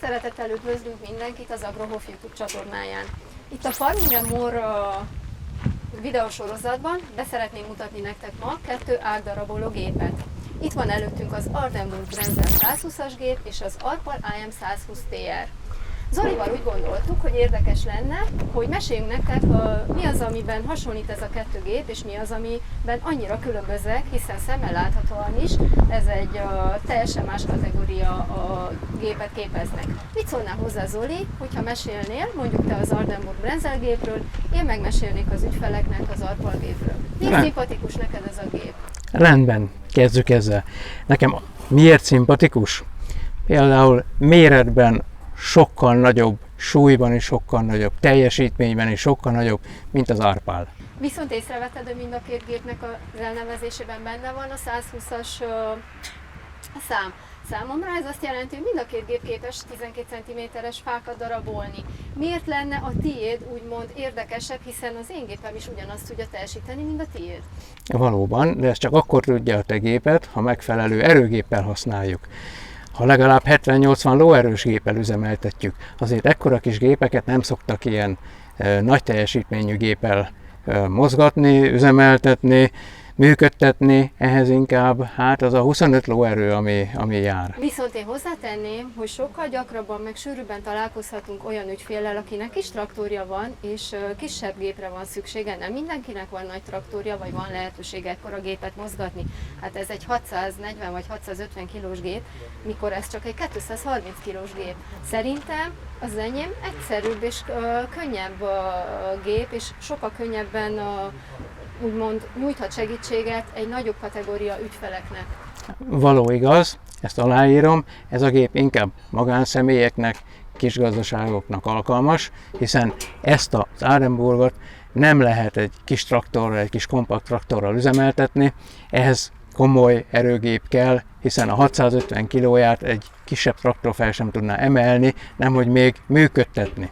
Szeretettel üdvözlünk mindenkit az Agrohof YouTube csatornáján. Itt a Farming and More videósorozatban beszeretném mutatni nektek ma 2 ágdaraboló gépet. Itt van előttünk az Ardenburg Brenzel 120-as gép és az Arpal AM 120 TR. Zolival úgy gondoltuk, hogy érdekes lenne, hogy meséljünk nektek, mi az, amiben hasonlít ez a 2 gép, és mi az, amiben annyira különböznek, hiszen szemmel láthatóan is ez egy teljesen más kategória a gépet képeznek. Mit szólnál hozzá, Zoli, hogyha mesélnél, mondjuk te az Ardenburg Brenzel gépről, én megmesélnék az ügyfeleknek az Arpal gépről. Miért szimpatikus neked ez a gép? Rendben, kezdjük ezzel. Nekem miért szimpatikus? Például méretben sokkal nagyobb, súlyban is sokkal nagyobb, teljesítményben is sokkal nagyobb, mint az Arpal. Viszont észrevetted, hogy mind a 2 gépnek az elnevezésében benne van a 120-as szám. Számomra ez azt jelenti, hogy mind a 2 gép képes 12 cm-es fákat darabolni. Miért lenne a tiéd úgymond érdekesebb, hiszen az én gépem is ugyanazt tudja teljesíteni, mint a tiéd? Valóban, de ez csak akkor tudja a te gépet, ha megfelelő erőgéppel használjuk. Ha legalább 70-80 lóerős géppel üzemeltetjük, azért ekkora kis gépeket nem szoktak ilyen nagy teljesítményű géppel mozgatni, üzemeltetni, működtetni, ehhez inkább hát az a 25 lóerő, ami jár. Viszont én hozzátenném, hogy sokkal gyakrabban, meg sűrűbben találkozhatunk olyan ügyféllel, akinek is traktorja van, és kisebb gépre van szüksége. Nem mindenkinek van nagy traktorja, vagy van lehetősége ekkora gépet mozgatni. Hát ez egy 640 vagy 650 kilós gép, mikor ez csak egy 230 kilós gép. Szerintem az enyém egyszerűbb és könnyebb gép, és sokkal könnyebben úgymond nyújthat segítséget egy nagyobb kategória ügyfeleknek. Való igaz, ezt aláírom, ez a gép inkább magánszemélyeknek, kisgazdaságoknak alkalmas, hiszen ezt az Ardenburgot nem lehet egy kis traktorral, egy kis kompakt traktorral üzemeltetni, ehhez komoly erőgép kell, hiszen a 650 kilóját egy kisebb traktor fel sem tudná emelni, nemhogy még működtetni.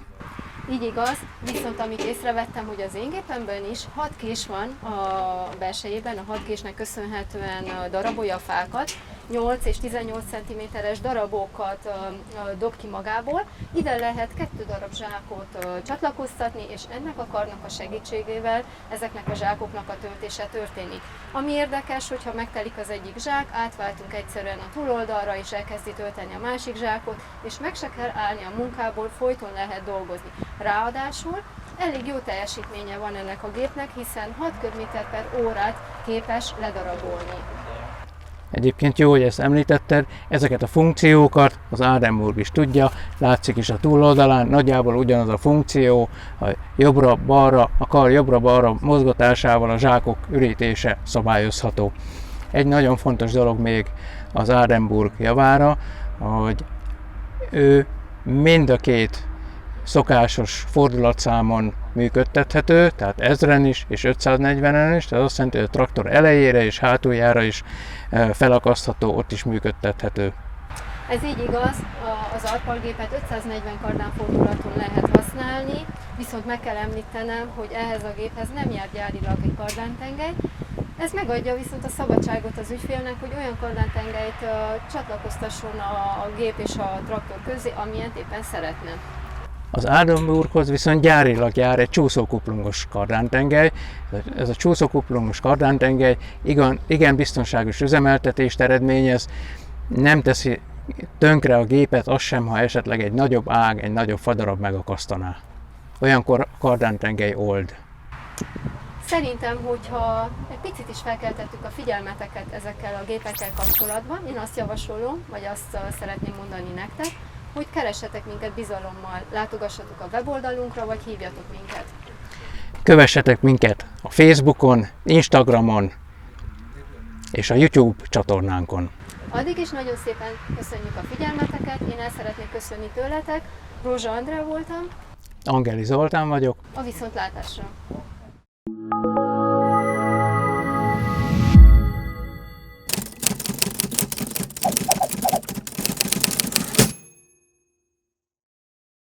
Így igaz, viszont amit észrevettem, hogy az én gépemben is 6 kés van a belsejében, a 6 késnek köszönhetően darabolja a fákat, 8 és 18 cm-es darabokat dob ki magából. Ide lehet 2 darab zsákot csatlakoztatni, és ennek a karnak a segítségével ezeknek a zsákoknak a töltése történik. Ami érdekes, hogyha megtelik az egyik zsák, átváltunk egyszerűen a túloldalra, és elkezdi tölteni a másik zsákot, és meg se kell állni a munkából, folyton lehet dolgozni. Ráadásul elég jó teljesítménye van ennek a gépnek, hiszen 6 köbméter/órát képes ledarabolni. Egyébként jó, hogy ezt említetted, ezeket a funkciókat az Ardenburg is tudja, látszik is a túloldalán, nagyjából ugyanaz a funkció, a jobbra-balra, a kar jobbra-balra mozgatásával a zsákok ürítése szabályozható. Egy nagyon fontos dolog még az Ardenburg javára, hogy ő mind a 2 szokásos fordulatszámon működtethető, tehát 1000-en is és 540-en is, tehát azt jelenti, hogy a traktor elejére és hátuljára is felakasztható, ott is működtethető. Ez így igaz, az Arpal gépet 540 kardánfordulaton lehet használni, viszont meg kell említenem, hogy ehhez a géphez nem jár gyárilag egy kardántengely. Ez megadja viszont a szabadságot az ügyfélnek, hogy olyan kardántengelyt csatlakoztasson a gép és a traktor közé, amilyent éppen szeretne. Az Ardenburghoz viszont gyárilag jár egy csúszókuplungos kardántengely. Ez a csúszókuplungos kardántengely igen biztonságos üzemeltetést eredményez, nem teszi tönkre a gépet, az sem, ha esetleg egy nagyobb ág, egy nagyobb fadarab megakasztaná. Olyankor kardántengely old. Szerintem, hogyha egy picit is felkeltettük a figyelmeteket ezekkel a gépekkel kapcsolatban, én azt javasolom, vagy azt szeretném mondani nektek, hogy keressetek minket bizalommal, látogassatok a weboldalunkra, vagy hívjatok minket. Kövessetek minket a Facebookon, Instagramon és a YouTube csatornánkon. Addig is nagyon szépen köszönjük a figyelmeteket, én el szeretnék köszönni tőletek. Rózsa Andrea voltam. Angeli Zoltán vagyok. A viszontlátásra!